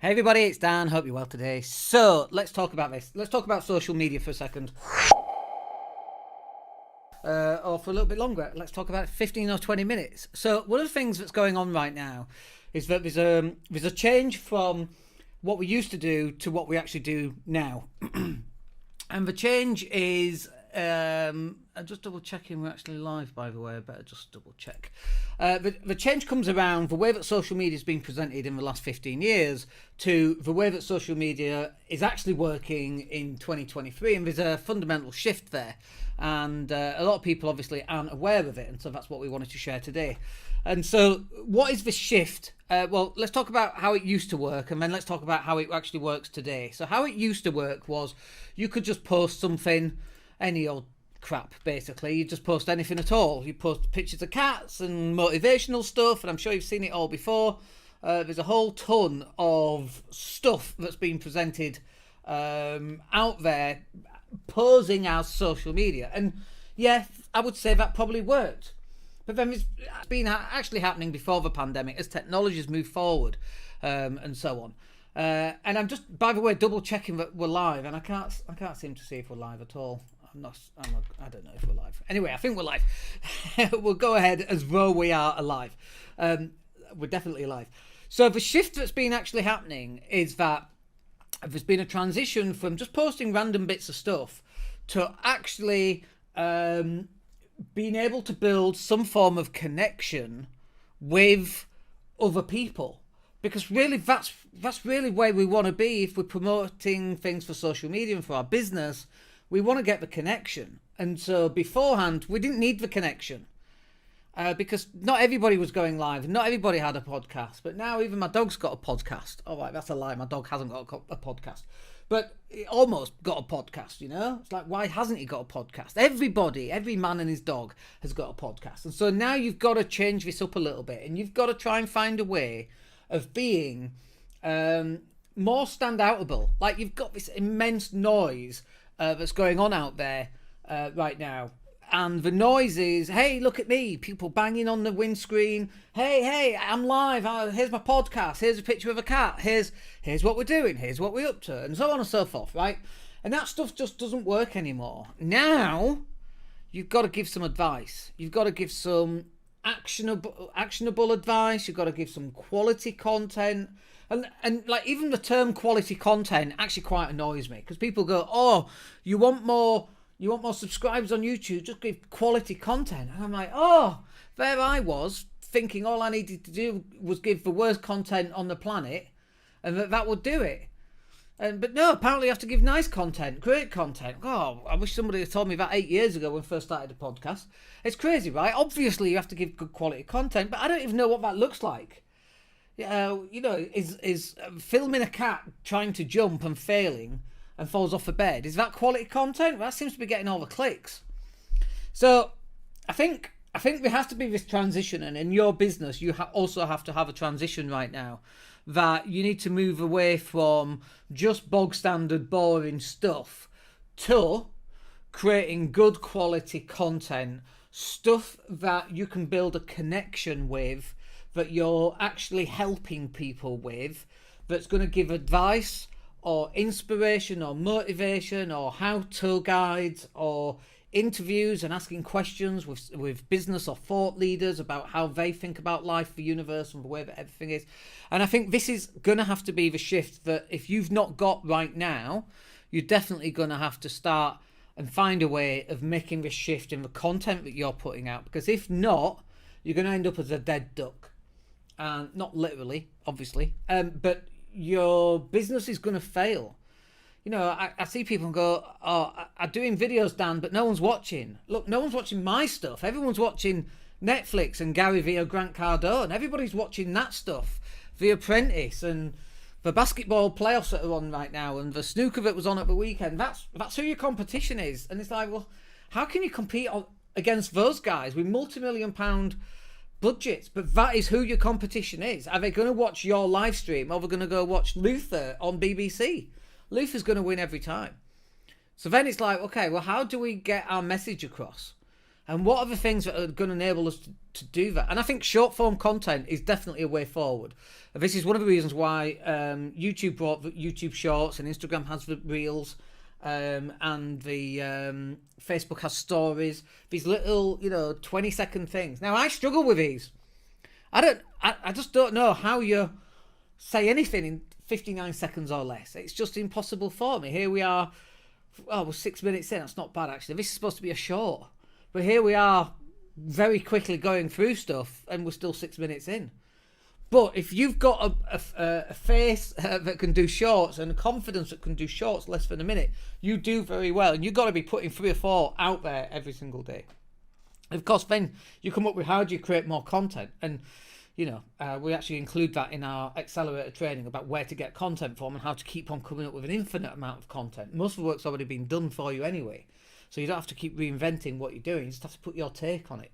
Hey everybody, it's Dan. Hope you're well today. So let's talk about this. Let's talk about social media for a second. Or for a little bit longer. Let's talk about 15 or 20 minutes. So one of the things that's going on right now is that there's a change from what we used to do to what we actually do now. And the change is, I'm just double checking we're actually live, by the way. I better just double check. The change comes around the way that social media has been presented in the last 15 years to the way that social media is actually working in 2023. And there's a fundamental shift there. And a lot of people obviously aren't aware of it. And so that's what we wanted to share today. And so what is the shift? Well, let's talk about how it used to work, and then let's talk about how it actually works today. So how it used to work was you could just post something, any old crap, basically. You just post anything at all. You post pictures of cats and motivational stuff, and I'm sure you've seen it all before. There's a whole ton of stuff that's been presented out there posing as social media. And yeah, I would say that probably worked. But then it's been actually happening before the pandemic as technologies move forward and so on. And I'm just, by the way, double checking that we're live, and I can't seem to see if we're live at all. I don't know if we're live. Anyway, I think we're live. We'll go ahead as though we are alive. We're definitely alive. So the shift that's been actually happening is that there's been a transition from just posting random bits of stuff to actually being able to build some form of connection with other people, because really that's really where we want to be. If we're promoting things for social media and for our business, we want to get the connection. And so beforehand we didn't need the connection because not everybody was going live, not everybody had a podcast. But now even my dog's got a podcast. All right, that's a lie, my dog hasn't got a podcast, but he almost got a podcast, you know? It's like, why hasn't he got a podcast? Every man and his dog has got a podcast. And so now you've got to change this up a little bit, and you've got to try and find a way of being more standoutable. Like, you've got this immense noise that's going on out there right now. And the noise is, hey, look at me, people banging on the windscreen. Hey, I'm live. Here's my podcast. Here's a picture of a cat. Here's what we're doing. Here's what we're up to, and so on and so forth, right? And that stuff just doesn't work anymore. Now, you've got to give some advice. You've got to give some actionable advice. You've got to give some quality content. And like, even the term quality content actually quite annoys me, because people go, oh, you want more subscribers on YouTube, just give quality content. And I'm like, oh, there I was thinking all I needed to do was give the worst content on the planet, and that would do it. But no, apparently you have to give nice content, great content. Oh, I wish somebody had told me that 8 years ago when I first started the podcast. It's crazy, right? Obviously you have to give good quality content, but I don't even know what that looks like. Is filming a cat trying to jump and failing and falls off a bed, is that quality content? That seems to be getting all the clicks. So I think there has to be this transition, and in your business you also have to have a transition right now, that you need to move away from just bog standard boring stuff to creating good quality content, stuff that you can build a connection with, that you're actually helping people with, that's going to give advice or inspiration or motivation or how-to guides or interviews and asking questions with business or thought leaders about how they think about life, the universe, and the way that everything is. And I think this is going to have to be the shift that if you've not got right now, you're definitely going to have to start and find a way of making this shift in the content that you're putting out, because if not, you're going to end up as a dead duck. And not literally, obviously, but your business is going to fail. You know, I see people go, oh, I'm doing videos, Dan, but no one's watching. Look, no one's watching my stuff. Everyone's watching Netflix and Gary Vee or Grant Cardone. Everybody's watching that stuff. The Apprentice and the basketball playoffs that are on right now, and the snooker that was on at the weekend. That's who your competition is. And it's like, well, how can you compete against those guys with multi-million-pound budgets? But that is who your competition is. Are they going to watch your live stream, or are they going to go watch Luther on BBC? Luther's going to win every time. So then it's like, okay, well, how do we get our message across? And what are the things that are going to enable us to do that? And I think short form content is definitely a way forward. This is one of the reasons why YouTube brought the YouTube Shorts, and Instagram has the Reels, and the Facebook has Stories. These little, 20-second things. Now, I struggle with these. I just don't know how you say anything in 59 seconds or less. It's just impossible for me. Here we are. Oh, we're 6 minutes in. That's not bad, actually. This is supposed to be a short. But here we are very quickly going through stuff, and we're still 6 minutes in. But if you've got a face that can do shorts and a confidence that can do shorts less than a minute, you do very well. And you've got to be putting 3 or 4 out there every single day. Of course, then you come up with how do you create more content. And, we actually include that in our accelerator training about where to get content from and how to keep on coming up with an infinite amount of content. Most of the work's already been done for you anyway. So you don't have to keep reinventing what you're doing. You just have to put your take on it.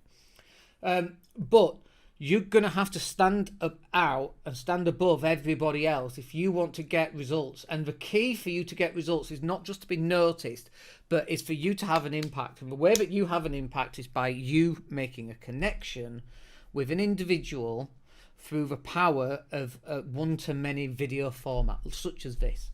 But you're going to have to stand out and stand above everybody else if you want to get results. And the key for you to get results is not just to be noticed, but it's for you to have an impact. And the way that you have an impact is by you making a connection with an individual through the power of a one-to-many video format, such as this.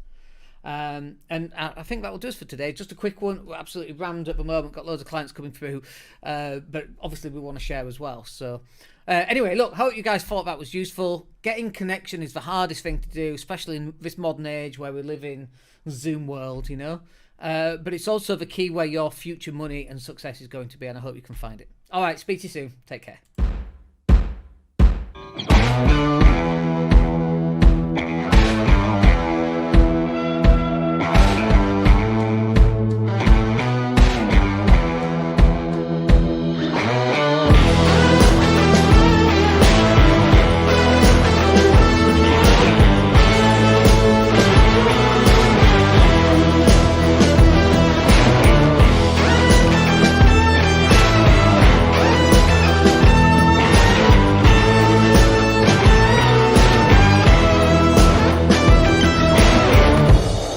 And I think that will do us for today. Just a quick one. We're absolutely rammed at the moment. Got loads of clients coming through, but obviously we want to share as well. So anyway, look, hope you guys thought that was useful. Getting connection is the hardest thing to do, especially in this modern age where we live in Zoom world, but it's also the key where your future money and success is going to be, and I hope you can find it. All right, speak to you soon. Take care.